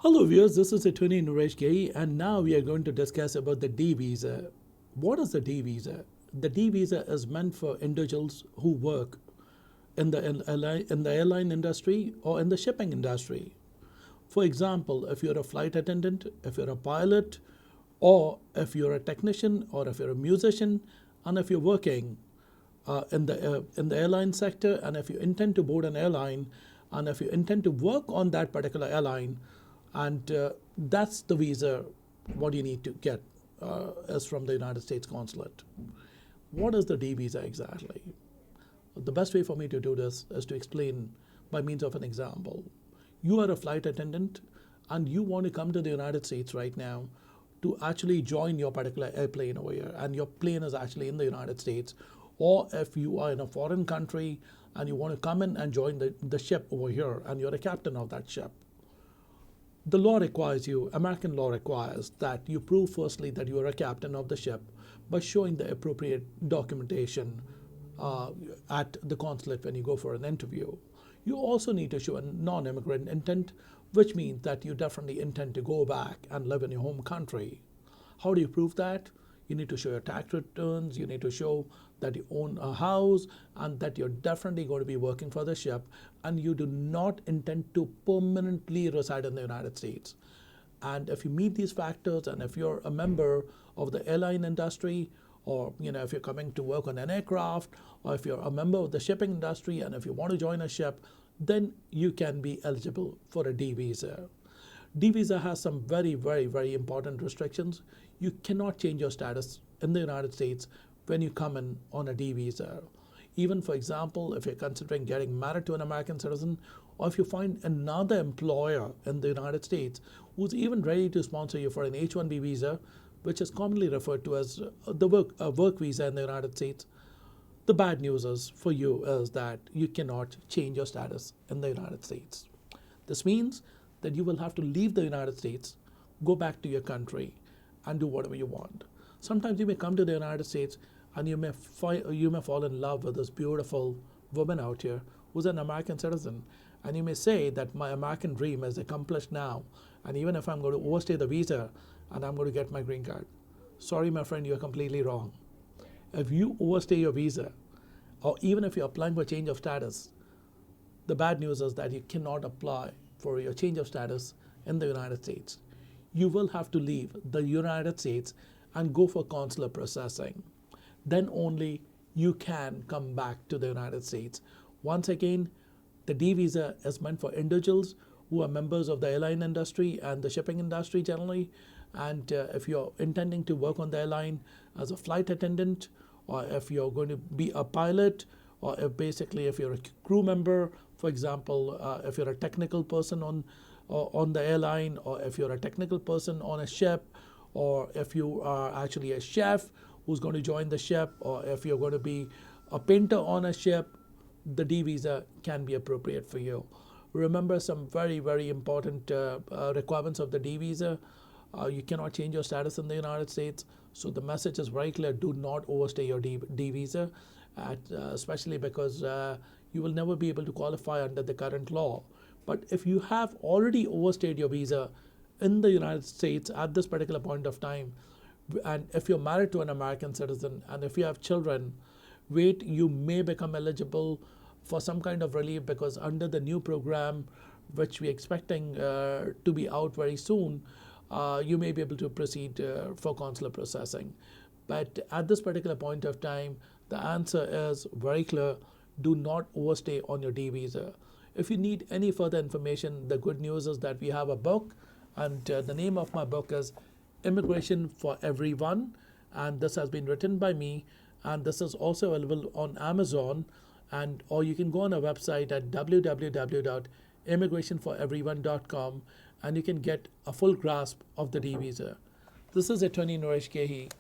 Hello viewers, this is attorney Gehi, and now we are going to discuss about the D visa. What is the D visa? The D visa is meant for individuals who work in the airline industry or in the shipping industry. For example, if you're a flight attendant, if you're a pilot, or if you're a technician, or if you're a musician, and if you're working in the airline sector, and if you intend to board an airline, and if you intend to work on that particular airline, and that's the visa what you need to get is from the United States consulate. What is the D visa exactly? The best way for me to do this is to explain by means of an example. You are a flight attendant and you want to come to the United States right now to actually join your particular airplane over here, and your plane is actually in the United States. Or if you are in a foreign country and you want to come in and join the ship over here, and you're a captain of that ship, the law requires you, American law requires that you prove firstly that you are a captain of the ship by showing the appropriate documentation at the consulate when you go for an interview. You also need to show a non-immigrant intent, which means that you definitely intend to go back and live in your home country. How do you prove that? You need to show your tax returns, you need to show that you own a house, and that you're definitely going to be working for the ship, and you do not intend to permanently reside in the United States. And if you meet these factors, and if you're a member of the airline industry, or if you're coming to work on an aircraft, or if you're a member of the shipping industry, and if you want to join a ship, then you can be eligible for a D visa. D visa has some very, very, very important restrictions. You cannot change your status in the United States when you come in on a D visa. Even, for example, if you're considering getting married to an American citizen, or if you find another employer in the United States who's even ready to sponsor you for an H-1B visa, which is commonly referred to as the work visa in the United States, the bad news is for you is that you cannot change your status in the United States. This means that you will have to leave the United States, go back to your country, and do whatever you want. Sometimes you may come to the United States and you may fall in love with this beautiful woman out here who's an American citizen, and you may say that my American dream is accomplished now, and even if I'm going to overstay the visa and I'm going to get my green card. Sorry, my friend, you're completely wrong. If you overstay your visa, or even if you're applying for change of status, the bad news is that you cannot apply for your change of status in the United States. You will have to leave the United States and go for consular processing. Then only you can come back to the United States. Once again, the D visa is meant for individuals who are members of the airline industry and the shipping industry generally. And if you're intending to work on the airline as a flight attendant, or if you're going to be a pilot, or if you're a crew member, for example, if you're a technical person on the airline, or if you're a technical person on a ship, or if you are actually a chef who's going to join the ship, or if you're going to be a painter on a ship, the D visa can be appropriate for you. Remember some very, very important requirements of the D visa. You cannot change your status in the United States. So the message is very clear: do not overstay your D visa, especially because you will never be able to qualify under the current law. But if you have already overstayed your visa in the United States at this particular point of time, and if you're married to an American citizen, and if you have children, wait, you may become eligible for some kind of relief, because under the new program, which we're expecting to be out very soon, you may be able to proceed for consular processing. But at this particular point of time, the answer is very clear: do not overstay on your D visa. If you need any further information, the good news is that we have a book, and the name of my book is Immigration for Everyone, and this has been written by me, and this is also available on Amazon, or you can go on our website at www.immigrationforeveryone.com, and you can get a full grasp of the D visa. This is attorney Gehi.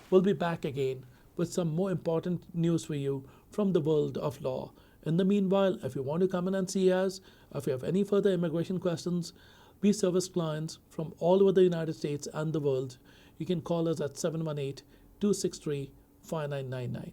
We'll be back again with some more important news for you from the world of law. In the meanwhile, if you want to come in and see us, or if you have any further immigration questions, we service clients from all over the United States and the world. You can call us at 718-263-5999.